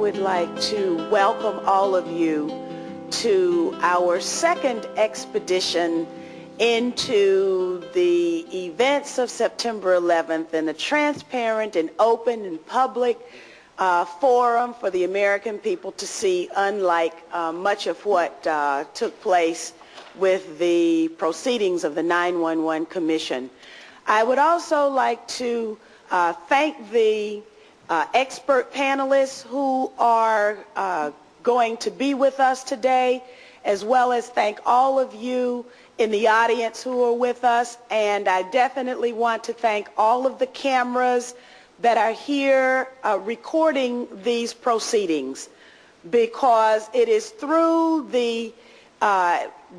would like to welcome all of you to our second expedition into the events of September 11th and a transparent and open and public forum for the American people to see, unlike much of what took place with the proceedings of the 911 Commission. I would also like to thank the expert panelists who are going to be with us today, as well as thank all of you in the audience who are with us. And I definitely want to thank all of the cameras that are here recording these proceedings, because it is through the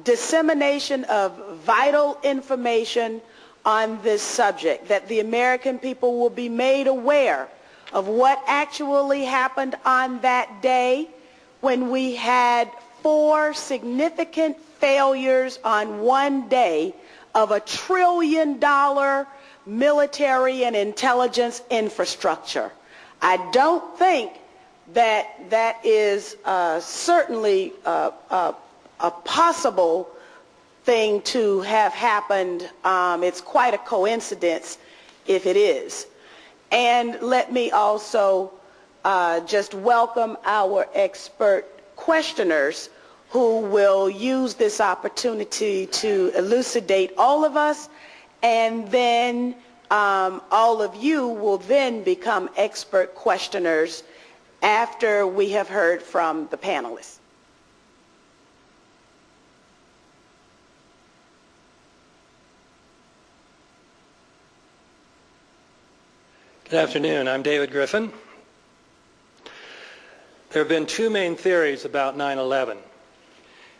dissemination of vital information on this subject that the American people will be made aware of what actually happened on that day when we had 4 significant failures on one day of $1 trillion military and intelligence infrastructure. I don't think that that is certainly a possible thing to have happened. It's quite a coincidence if it is. And let me also just welcome our expert questioners who will use this opportunity to elucidate all of us, and then all of you will then become expert questioners after we have heard from the panelists. Good afternoon. I'm David Griffin. There have been 2 main theories about 9/11,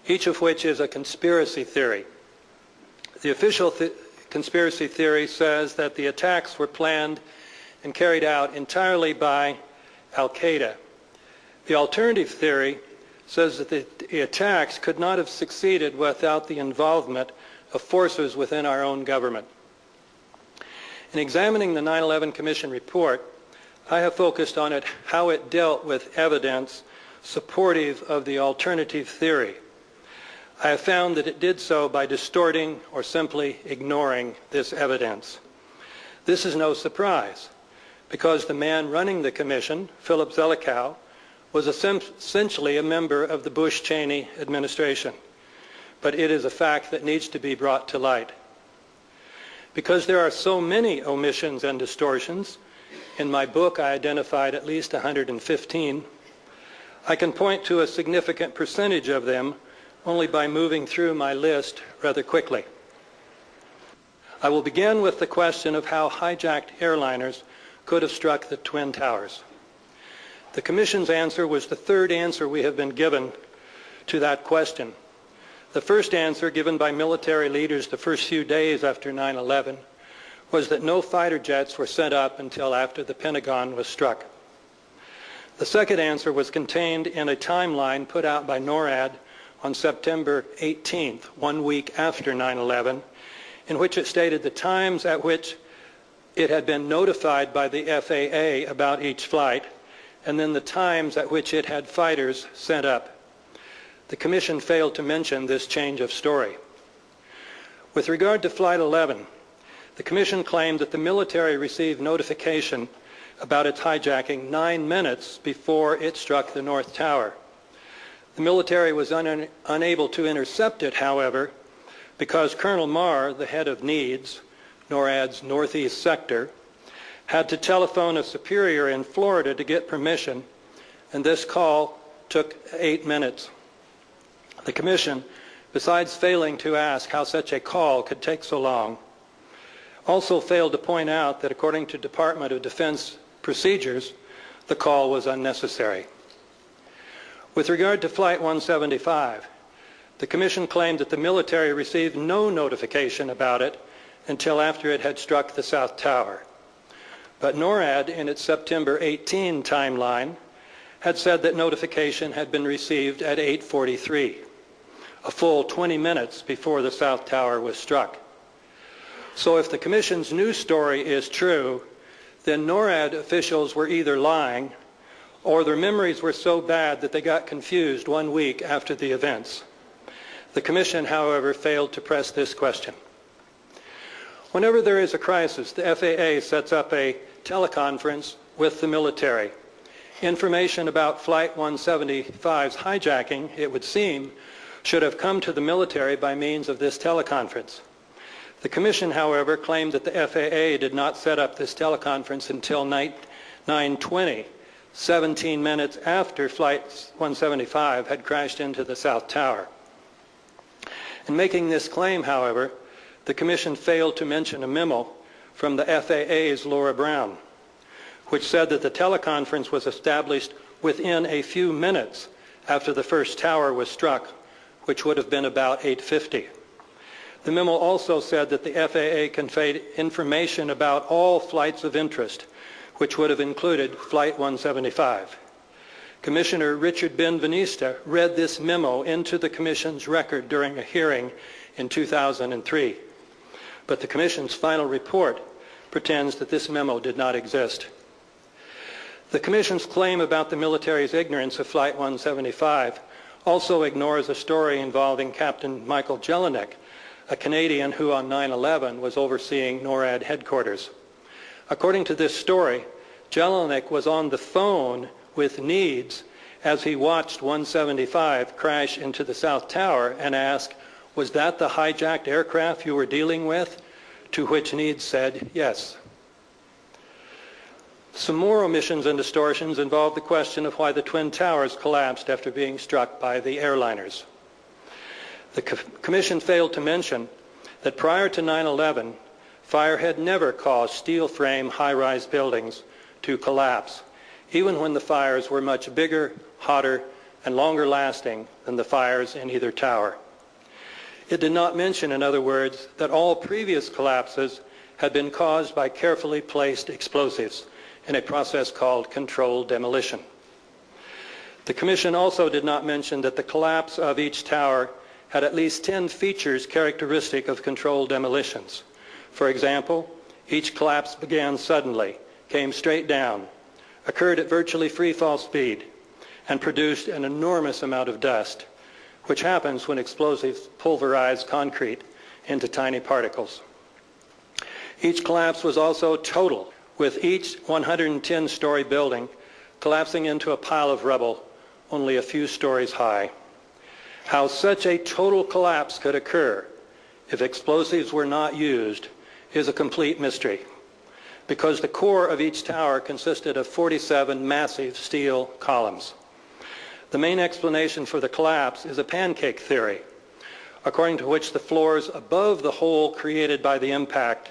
each of which is a conspiracy theory. The official conspiracy theory says that the attacks were planned and carried out entirely by Al-Qaeda. The alternative theory says that the attacks could not have succeeded without the involvement of forces within our own government. In examining the 9/11 Commission report, I have focused on how it dealt with evidence supportive of the alternative theory. I have found that it did so by distorting or simply ignoring this evidence. This is no surprise, because the man running the commission, Philip Zelikow, was essentially a member of the Bush-Cheney administration. But it is a fact that needs to be brought to light. Because there are so many omissions and distortions, in my book I identified at least 115, I can point to a significant percentage of them only by moving through my list rather quickly. I will begin with the question of how hijacked airliners could have struck the Twin Towers. The Commission's answer was the third answer we have been given to that question. The first answer, given by military leaders the first few days after 9/11, was that no fighter jets were sent up until after the Pentagon was struck. The second answer was contained in a timeline put out by NORAD on September 18th, 1 week after 9/11, in which it stated the times at which it had been notified by the FAA about each flight, and then the times at which it had fighters sent up. The Commission failed to mention this change of story. With regard to Flight 11, the Commission claimed that the military received notification about its hijacking 9 minutes before it struck the North Tower. The military was unable to intercept it, however, because Colonel Marr, the head of needs, NORAD's Northeast sector, had to telephone a superior in Florida to get permission, and this call took 8 minutes. The Commission, besides failing to ask how such a call could take so long, also failed to point out that according to Department of Defense procedures, the call was unnecessary. With regard to Flight 175, the Commission claimed that the military received no notification about it until after it had struck the South Tower. But NORAD, in its September 18 timeline, had said that notification had been received at 8:43, a full 20 minutes before the South Tower was struck. So if the Commission's news story is true, then NORAD officials were either lying or their memories were so bad that they got confused 1 week after the events. The Commission, however, failed to press this question. Whenever there is a crisis, the FAA sets up a teleconference with the military. Information about Flight 175's hijacking, it would seem, should have come to the military by means of this teleconference. The Commission, however, claimed that the FAA did not set up this teleconference until 9:20, 17 minutes after Flight 175 had crashed into the South Tower. In making this claim, however, the Commission failed to mention a memo from the FAA's Laura Brown, which said that the teleconference was established within a few minutes after the first tower was struck, which would have been about 8:50. The memo also said that the FAA conveyed information about all flights of interest, which would have included Flight 175. Commissioner Richard Benveniste read this memo into the Commission's record during a hearing in 2003. But the Commission's final report pretends that this memo did not exist. The Commission's claim about the military's ignorance of Flight 175 also ignores a story involving Captain Michael Jelinek, a Canadian who on 9/11 was overseeing NORAD headquarters. According to this story, Jelinek was on the phone with Needs as he watched 175 crash into the South Tower and asked, "Was that the hijacked aircraft you were dealing with?" To which Needs said, "Yes." Some more omissions and distortions involve the question of why the Twin Towers collapsed after being struck by the airliners. The Commission failed to mention that prior to 9/11, fire had never caused steel frame high-rise buildings to collapse, even when the fires were much bigger, hotter, and longer lasting than the fires in either tower. It did not mention, in other words, that all previous collapses had been caused by carefully placed explosives in a process called controlled demolition. The Commission also did not mention that the collapse of each tower had at least 10 features characteristic of controlled demolitions. For example, each collapse began suddenly, came straight down, occurred at virtually free fall speed, and produced an enormous amount of dust, which happens when explosives pulverize concrete into tiny particles. Each collapse was also total, with each 110-story building collapsing into a pile of rubble only a few stories high. How such a total collapse could occur if explosives were not used is a complete mystery, because the core of each tower consisted of 47 massive steel columns. The main explanation for the collapse is a pancake theory, according to which the floors above the hole created by the impact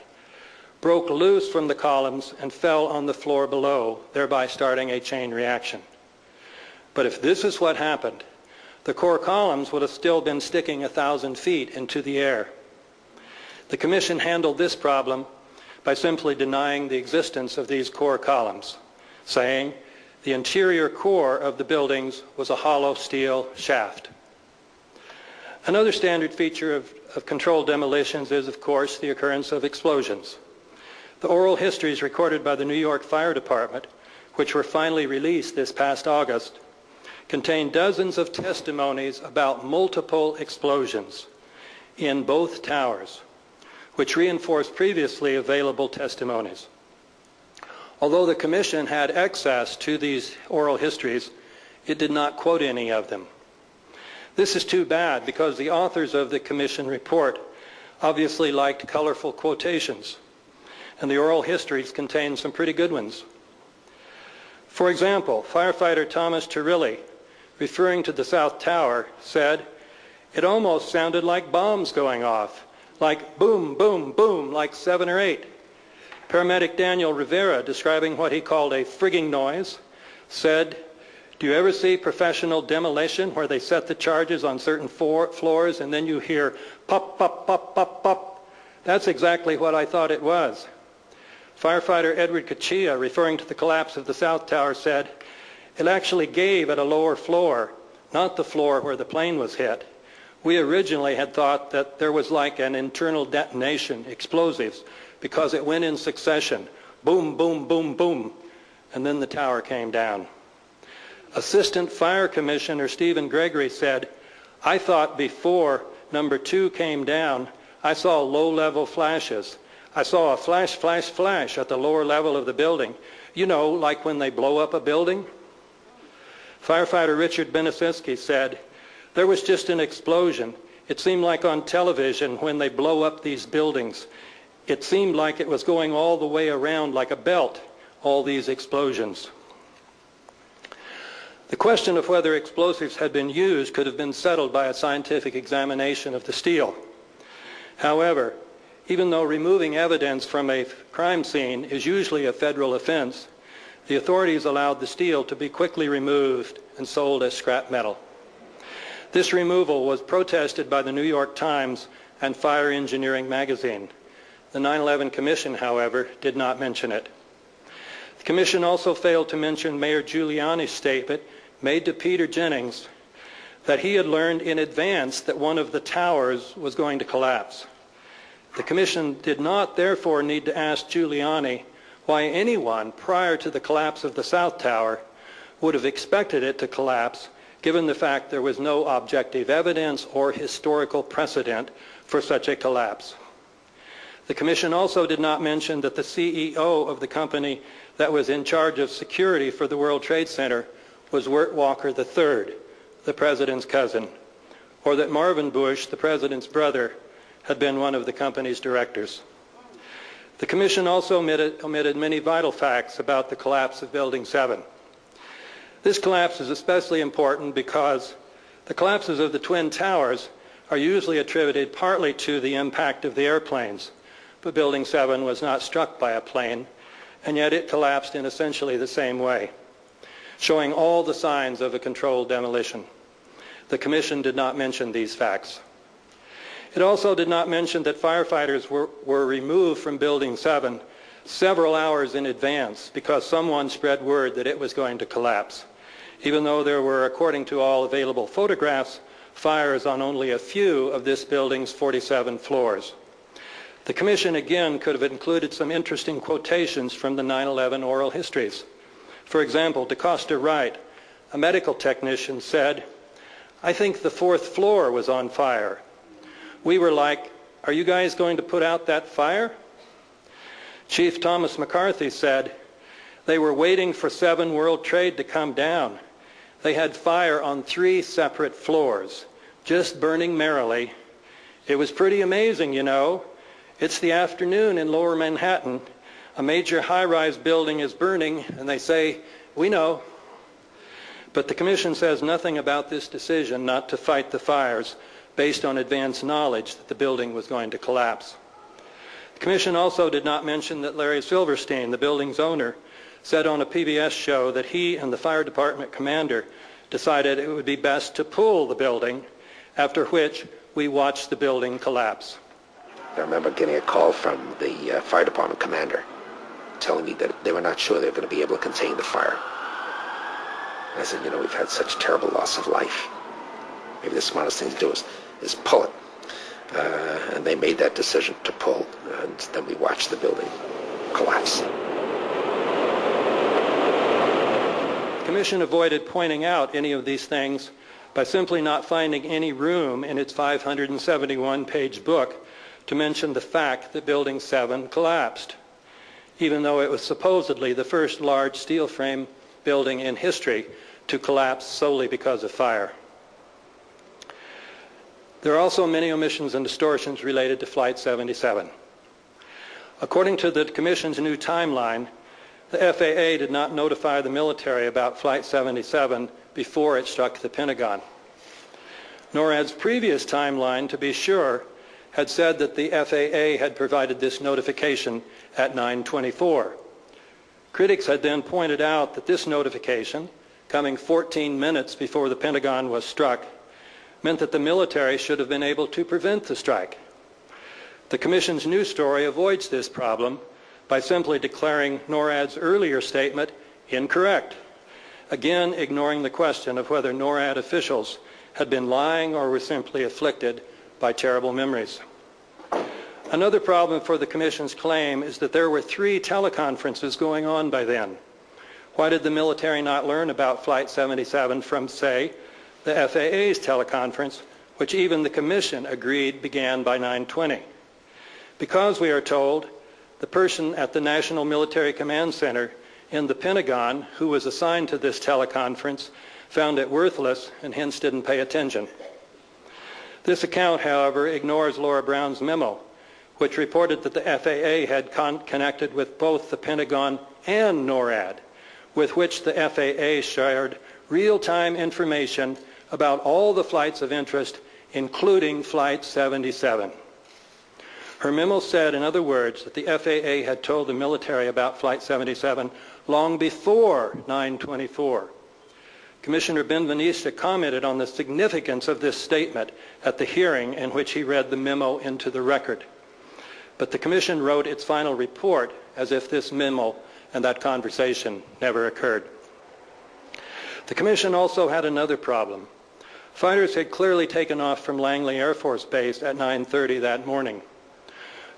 broke loose from the columns and fell on the floor below, thereby starting a chain reaction. But if this is what happened, the core columns would have still been sticking 1,000 feet into the air. The Commission handled this problem by simply denying the existence of these core columns, saying the interior core of the buildings was a hollow steel shaft. Another standard feature of controlled demolitions is, of course, the occurrence of explosions. The oral histories recorded by the New York Fire Department, which were finally released this past August, contain dozens of testimonies about multiple explosions in both towers, which reinforce previously available testimonies. Although the Commission had access to these oral histories, it did not quote any of them. This is too bad, because the authors of the Commission report obviously liked colorful quotations, and the oral histories contain some pretty good ones. For example, firefighter Thomas Turilli, referring to the South Tower, said, "It almost sounded like bombs going off, like boom, boom, boom, like 7 or 8. Paramedic Daniel Rivera, describing what he called a frigging noise, said, "Do you ever see professional demolition where they set the charges on certain floors and then you hear pop, pop, pop, pop, pop? That's exactly what I thought it was." Firefighter Edward Kachia, referring to the collapse of the South Tower, said, "It actually gave at a lower floor, not the floor where the plane was hit. We originally had thought that there was like an internal detonation, explosives, because it went in succession, boom, boom, boom, boom, and then the tower came down." Assistant Fire Commissioner Stephen Gregory said, "I thought before number 2 came down, I saw low-level flashes. I saw a flash, flash, flash at the lower level of the building. You know, like when they blow up a building?" Firefighter Richard Benesinsky said, "There was just an explosion. It seemed like on television when they blow up these buildings. It seemed like it was going all the way around like a belt, all these explosions." The question of whether explosives had been used could have been settled by a scientific examination of the steel. However, even though removing evidence from a crime scene is usually a federal offense, the authorities allowed the steel to be quickly removed and sold as scrap metal. This removal was protested by the New York Times and Fire Engineering magazine. The 9/11 Commission, however, did not mention it. The Commission also failed to mention Mayor Giuliani's statement made to Peter Jennings that he had learned in advance that one of the towers was going to collapse. The Commission did not, therefore, need to ask Giuliani why anyone prior to the collapse of the South Tower would have expected it to collapse, given the fact there was no objective evidence or historical precedent for such a collapse. The Commission also did not mention that the CEO of the company that was in charge of security for the World Trade Center was Wirt Walker III, the President's cousin, or that Marvin Bush, the President's brother, had been one of the company's directors. The Commission also omitted many vital facts about the collapse of Building 7. This collapse is especially important because the collapses of the Twin Towers are usually attributed partly to the impact of the airplanes, but Building 7 was not struck by a plane, and yet it collapsed in essentially the same way, showing all the signs of a controlled demolition. The Commission did not mention these facts. It also did not mention that firefighters were removed from Building 7 several hours in advance because someone spread word that it was going to collapse, even though there were, according to all available photographs, fires on only a few of this building's 47 floors. The Commission again could have included some interesting quotations from the 9/11 oral histories. For example, DeCosta Wright, a medical technician, said, "I think the 4th floor was on fire. We were like, are you guys going to put out that fire?" Chief Thomas McCarthy said, "They were waiting for 7 World Trade to come down. They had fire on 3 separate floors, just burning merrily. It was pretty amazing, you know. It's the afternoon in Lower Manhattan. A major high-rise building is burning, and they say, 'We know.'" But the Commission says nothing about this decision not to fight the fires based on advance knowledge that the building was going to collapse. The Commission also did not mention that Larry Silverstein, the building's owner, said on a PBS show that he and the fire department commander decided it would be best to pull the building, after which we watched the building collapse. I remember getting a call from the fire department commander telling me that they were not sure they were going to be able to contain the fire. And I said, you know, we've had such terrible loss of life. Maybe the smartest thing to do is pull it. And they made that decision to pull, and then we watched the building collapse. The Commission avoided pointing out any of these things by simply not finding any room in its 571-page book to mention the fact that Building 7 collapsed, even though it was supposedly the first large steel frame building in history to collapse solely because of fire. There are also many omissions and distortions related to Flight 77. According to the Commission's new timeline, the FAA did not notify the military about Flight 77 before it struck the Pentagon. NORAD's previous timeline, to be sure, had said that the FAA had provided this notification at 9:24. Critics had then pointed out that this notification, coming 14 minutes before the Pentagon was struck, meant that the military should have been able to prevent the strike. The Commission's new story avoids this problem by simply declaring NORAD's earlier statement incorrect, again ignoring the question of whether NORAD officials had been lying or were simply afflicted by terrible memories. Another problem for the Commission's claim is that there were 3 teleconferences going on by then. Why did the military not learn about Flight 77 from, say, the FAA's teleconference, which even the Commission agreed began by 9:20? Because, we are told, the person at the National Military Command Center in the Pentagon who was assigned to this teleconference found it worthless and hence didn't pay attention. This account, however, ignores Laura Brown's memo, which reported that the FAA had connected with both the Pentagon and NORAD, with which the FAA shared real-time information about all the flights of interest, including Flight 77. Her memo said, in other words, that the FAA had told the military about Flight 77 long before 9/24. Commissioner Benveniste commented on the significance of this statement at the hearing in which he read the memo into the record. But the Commission wrote its final report as if this memo and that conversation never occurred. The Commission also had another problem. Fighters had clearly taken off from Langley Air Force Base at 9:30 that morning.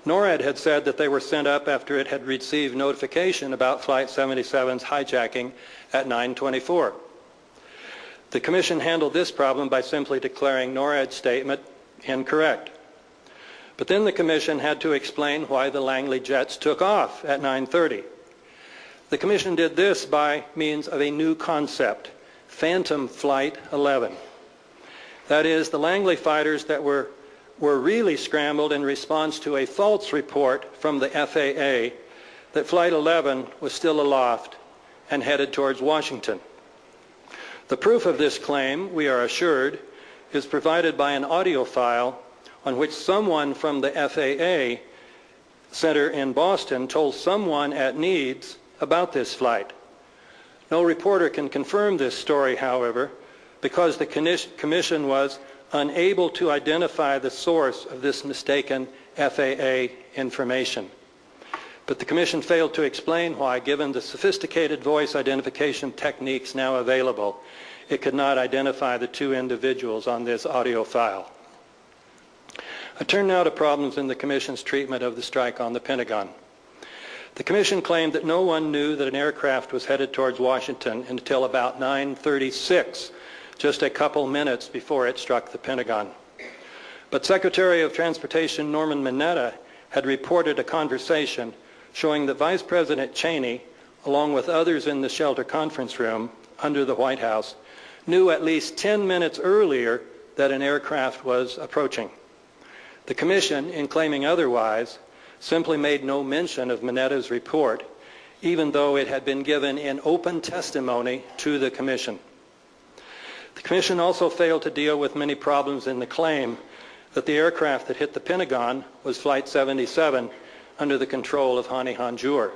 NORAD had said that they were sent up after it had received notification about Flight 77's hijacking at 9:24. The Commission handled this problem by simply declaring NORAD's statement incorrect. But then the Commission had to explain why the Langley jets took off at 9:30. The Commission did this by means of a new concept, Phantom Flight 11. That is, the Langley fighters that were really scrambled in response to a false report from the FAA that Flight 11 was still aloft and headed towards Washington. The proof of this claim, we are assured, is provided by an audio file on which someone from the FAA Center in Boston told someone at Needs about this flight. No reporter can confirm this story, however, because the Commission was unable to identify the source of this mistaken FAA information. But the Commission failed to explain why, given the sophisticated voice identification techniques now available, it could not identify the two individuals on this audio file. I turn now to problems in the Commission's treatment of the strike on the Pentagon. The Commission claimed that no one knew that an aircraft was headed towards Washington until about 9:36, just a couple minutes before it struck the Pentagon. But Secretary of Transportation Norman Mineta had reported a conversation showing that Vice President Cheney, along with others in the shelter conference room under the White House, knew at least 10 minutes earlier that an aircraft was approaching. The Commission, in claiming otherwise, simply made no mention of Mineta's report, even though it had been given in open testimony to the Commission. The Commission also failed to deal with many problems in the claim that the aircraft that hit the Pentagon was Flight 77 under the control of Hani Hanjour.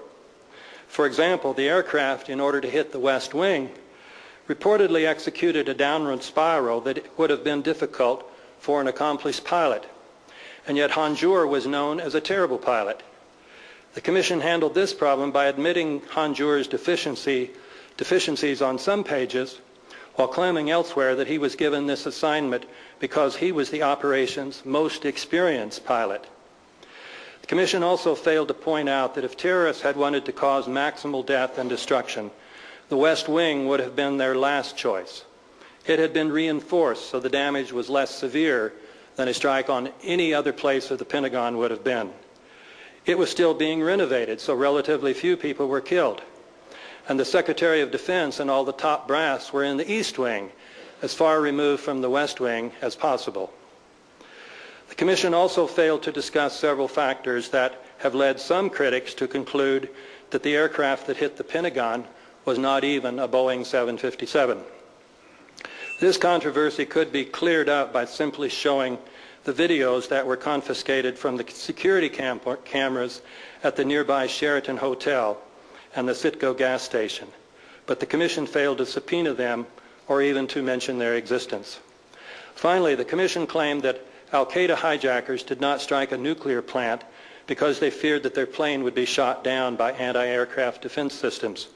For example, the aircraft, in order to hit the West Wing, reportedly executed a downward spiral that would have been difficult for an accomplished pilot. And yet Hanjour was known as a terrible pilot. The Commission handled this problem by admitting Hanjour's deficiencies on some pages, while claiming elsewhere that he was given this assignment because he was the operation's most experienced pilot. The Commission also failed to point out that if terrorists had wanted to cause maximal death and destruction, the West Wing would have been their last choice. It had been reinforced so the damage was less severe than a strike on any other place of the Pentagon would have been. It was still being renovated, so relatively few people were killed. And the Secretary of Defense and all the top brass were in the East Wing, as far removed from the West Wing as possible. The Commission also failed to discuss several factors that have led some critics to conclude that the aircraft that hit the Pentagon was not even a Boeing 757. This controversy could be cleared up by simply showing the videos that were confiscated from the security cameras at the nearby Sheraton Hotel and the Citgo gas station, but the Commission failed to subpoena them or even to mention their existence. Finally, the Commission claimed that Al-Qaeda hijackers did not strike a nuclear plant because they feared that their plane would be shot down by anti-aircraft defense systems.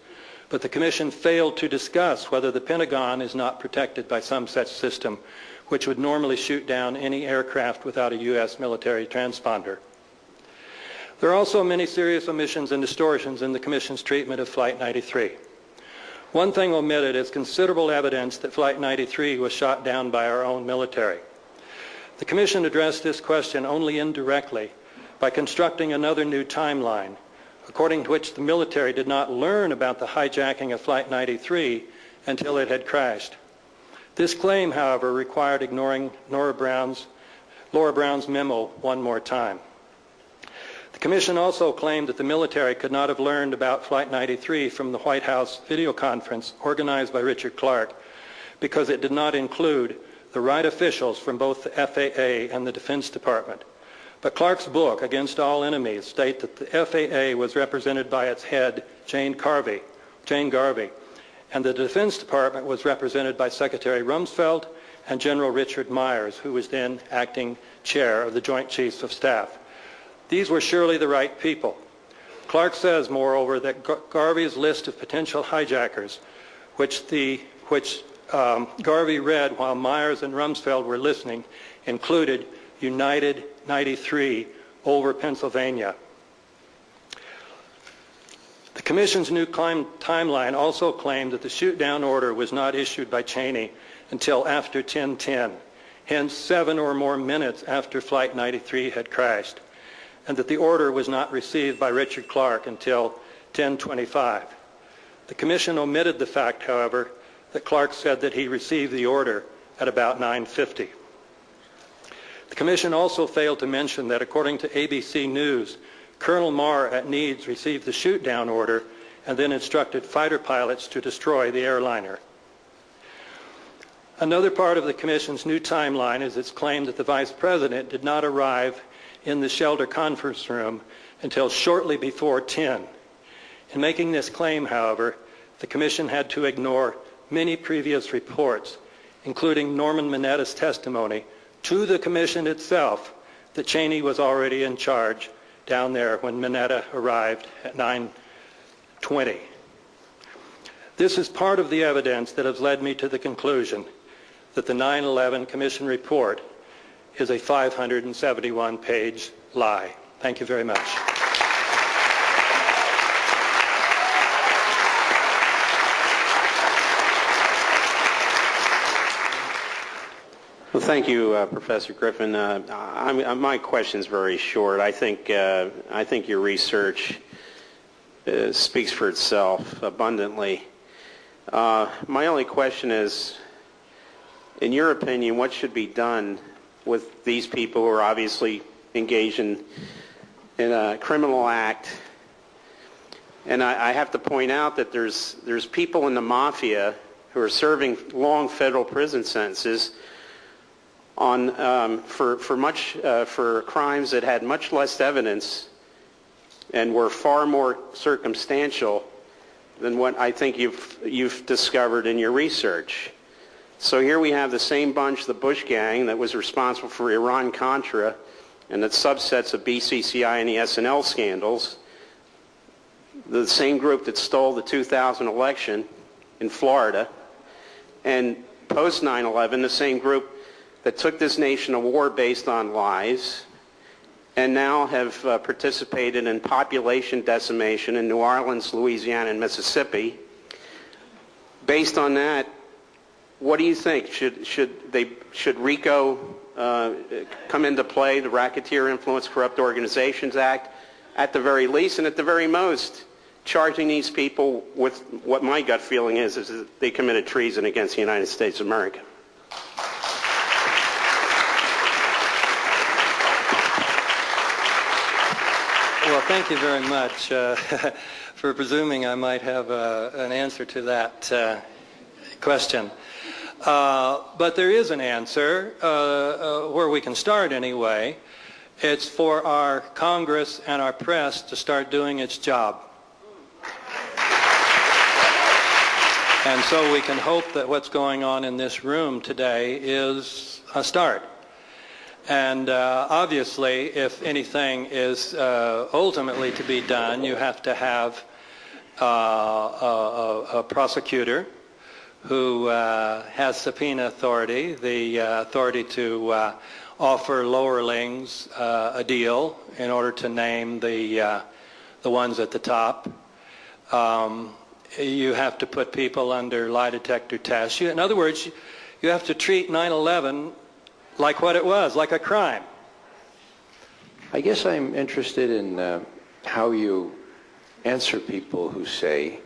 But the Commission failed to discuss whether the Pentagon is not protected by some such system, which would normally shoot down any aircraft without a U.S. military transponder. There are also many serious omissions and distortions in the Commission's treatment of Flight 93. One thing omitted is considerable evidence that Flight 93 was shot down by our own military. The Commission addressed this question only indirectly by constructing another new timeline, according to which the military did not learn about the hijacking of Flight 93 until it had crashed. This claim, however, required ignoring Laura Brown's memo one more time. The Commission also claimed that the military could not have learned about Flight 93 from the White House video conference organized by Richard Clark because it did not include the right officials from both the FAA and the Defense Department. But Clark's book, Against All Enemies, states that the FAA was represented by its head, Jane Garvey, and the Defense Department was represented by Secretary Rumsfeld and General Richard Myers, who was then acting chair of the Joint Chiefs of Staff. These were surely the right people. Clark says, moreover, that Garvey's list of potential hijackers, which Garvey read while Myers and Rumsfeld were listening, included United 93 over Pennsylvania. The Commission's new timeline also claimed that the shoot-down order was not issued by Cheney until after 10:10, hence 7 or more minutes after Flight 93 had crashed, and that the order was not received by Richard Clark until 10:25. The Commission omitted the fact, however, that Clark said that he received the order at about 9:50. The Commission also failed to mention that, according to ABC News, Colonel Marr at Needs received the shoot-down order and then instructed fighter pilots to destroy the airliner. Another part of the Commission's new timeline is its claim that the Vice President did not arrive in the shelter conference room until shortly before 10. In making this claim, however, the Commission had to ignore many previous reports, including Norman Minetta's testimony to the Commission itself that Cheney was already in charge down there when Minetta arrived at 9:20. This is part of the evidence that has led me to the conclusion that the 9/11 Commission report is a 571-page lie. Thank you very much. Well, thank you, Professor Griffin. My question is very short. I think your research speaks for itself abundantly. My only question is, in your opinion, what should be done with these people who are obviously engaged in a criminal act? And I have to point out that there's people in the mafia who are serving long federal prison sentences for crimes that had much less evidence and were far more circumstantial than what I think you've discovered in your research. So here we have the same bunch, the Bush gang, that was responsible for Iran-Contra and the subsets of BCCI and the SNL scandals, the same group that stole the 2000 election in Florida, and post 9/11, the same group that took this nation to war based on lies and now have participated in population decimation in New Orleans, Louisiana, and Mississippi. Based on that, what do you think? Should RICO come into play, the Racketeer Influence Corrupt Organizations Act, at the very least, and at the very most, charging these people with what my gut feeling is that they committed treason against the United States of America? Well, thank you very much for presuming I might have an answer to that question. But there is an answer where we can start anyway. It's for our Congress and our press to start doing its job. And so we can hope that what's going on in this room today is a start. And obviously, if anything is ultimately to be done, you have to have a prosecutor who has subpoena authority, the authority to offer lowerlings a deal in order to name the ones at the top. you have to put people under lie detector tests. In other words, you have to treat 9/11 like what it was, like a crime. I guess I'm interested in how you answer people who say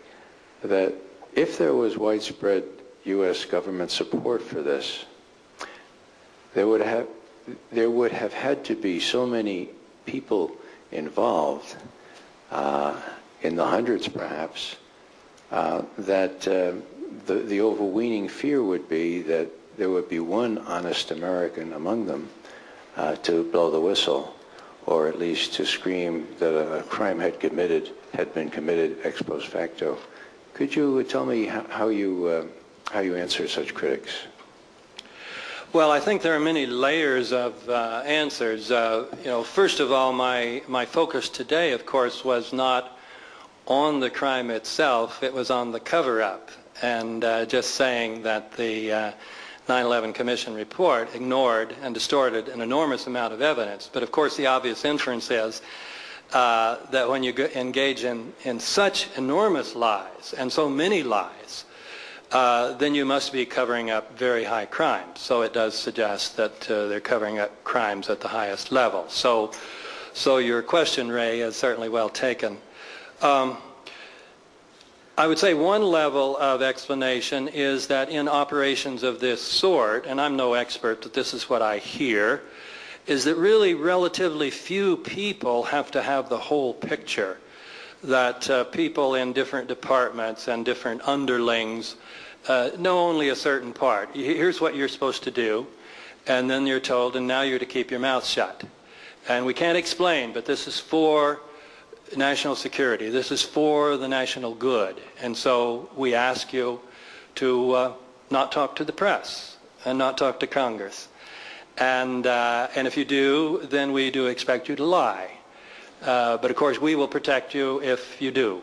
that if there was widespread U.S. government support for this, there would have had to be so many people involved, in the hundreds perhaps, that the overweening fear would be that there would be one honest American among them to blow the whistle, or at least to scream that a crime had been committed ex post facto. Could you tell me how you answer such critics? Well, I think there are many layers of answers. First of all, my focus today, of course, was not on the crime itself. It was on the cover-up, and just saying that the 9/11 Commission report ignored and distorted an enormous amount of evidence. But of course, the obvious inference is that when you engage in such enormous lies and so many lies, then you must be covering up very high crimes. So it does suggest that they're covering up crimes at the highest level. So your question, Ray, is certainly well taken. I would say one level of explanation is that in operations of this sort, and I'm no expert, but this is what I hear, is that really relatively few people have to have the whole picture, that people in different departments and different underlings know only a certain part. Here's what you're supposed to do, and then you're told, and now you're to keep your mouth shut. And we can't explain, but this is for national security. This is for the national good. And so we ask you to not talk to the press and not talk to Congress. And if you do, then we do expect you to lie. But of course, we will protect you if you do.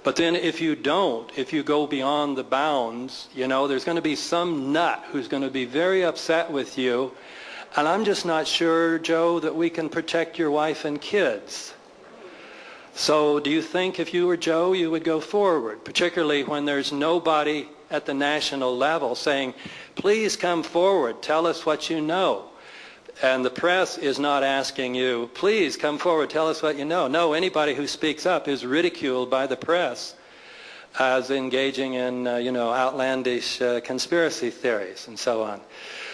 But then if you don't, if you go beyond the bounds, there's going to be some nut who's going to be very upset with you. And I'm just not sure, Joe, that we can protect your wife and kids. So do you think if you were Joe, you would go forward, particularly when there's nobody at the national level saying, please come forward, tell us what you know. And the press is not asking you, please come forward, tell us what you know. No, anybody who speaks up is ridiculed by the press as engaging in, outlandish conspiracy theories and so on.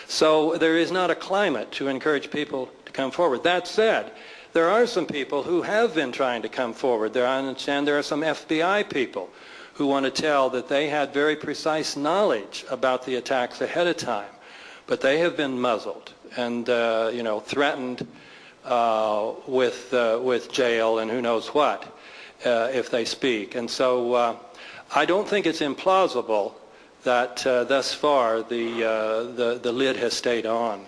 So there is not a climate to encourage people to come forward. That said, there are some people who have been trying to come forward. There are some FBI people who want to tell that they had very precise knowledge about the attacks ahead of time, but they have been muzzled and threatened with jail and who knows what if they speak. And so I don't think it's implausible that thus far the lid has stayed on.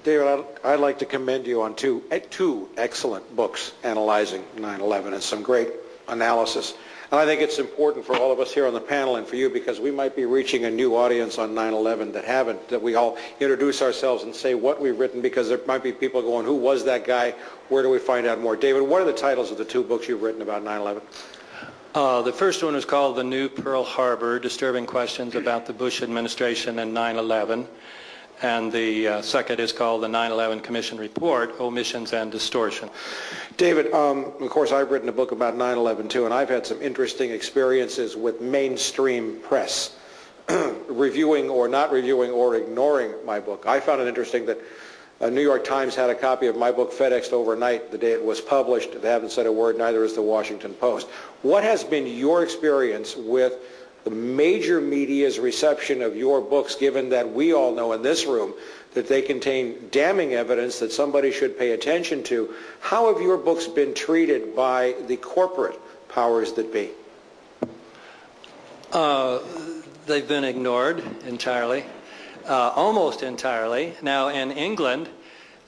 David, I'd like to commend you on two excellent books analyzing 9/11 and some great analysis. And I think it's important for all of us here on the panel and for you, because we might be reaching a new audience on 9/11 that we all introduce ourselves and say what we've written, because there might be people going, who was that guy? Where do we find out more? David, what are the titles of the two books you've written about 9/11? The first one is called The New Pearl Harbor, Disturbing Questions About the Bush Administration and 9/11. And the second is called the 9/11 Commission Report, Omissions and Distortions. David, of course, I've written a book about 9/11 too, and I've had some interesting experiences with mainstream press, reviewing or not reviewing or ignoring my book. I found it interesting that New York Times had a copy of my book FedExed overnight the day it was published. They haven't said a word, neither has the Washington Post. What has been your experience with the major media's reception of your books, given that we all know in this room that they contain damning evidence that somebody should pay attention to? How have your books been treated by the corporate powers that be? They've been ignored entirely, almost entirely. Now in England,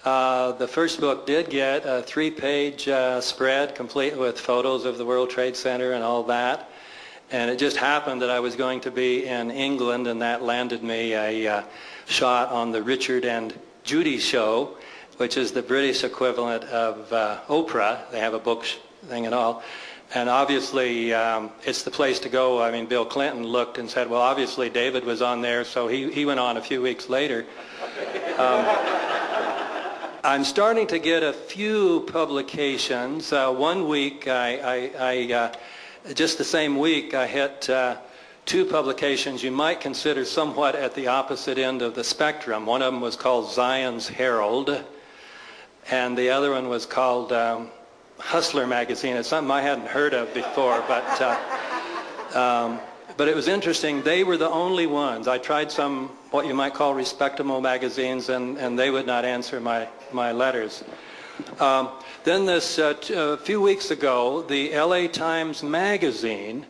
the first book did get a 3-page spread complete with photos of the World Trade Center and all that. And it just happened that I was going to be in England, and that landed me a shot on the Richard and Judy show, which is the British equivalent of Oprah. They have a book anything at all. And obviously, it's the place to go. I mean, Bill Clinton looked and said, well, obviously David was on there, so he went on a few weeks later. I'm starting to get a few publications. One week, just the same week, I hit two publications you might consider somewhat at the opposite end of the spectrum. One of them was called Zion's Herald, and the other one was called Hustler magazine. It's something I hadn't heard of before, but it was interesting. They were the only ones. I tried some what you might call respectable magazines, and they would not answer my letters. Then a few weeks ago, the LA Times magazine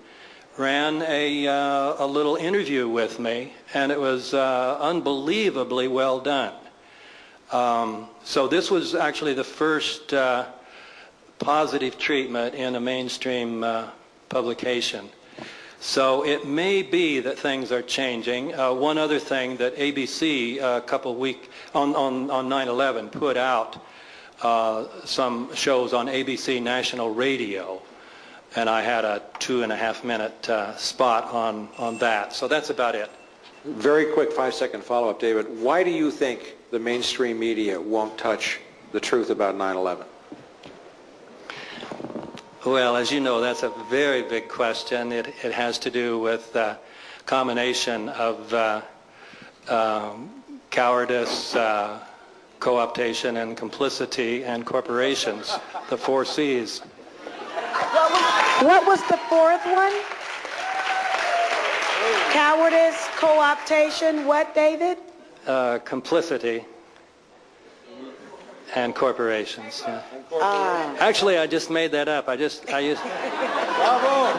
ran a little interview with me, and it was unbelievably well done. So this was actually the first positive treatment in a mainstream publication. So it may be that things are changing. One other thing that ABC a couple weeks on 9/11 put out some shows on ABC National Radio, and I had a 2.5-minute spot on that. So that's about it. Very quick 5-second follow-up, David. Why do you think the mainstream media won't touch the truth about 9/11? Well, as you know, that's a very big question. It has to do with a combination of cowardice, co-optation, and complicity, and corporations, the 4 C's. What was the fourth one? Cowardice, co-optation, what, David? Complicity and corporations. Yeah. Actually, I just made that up. I just. Bravo!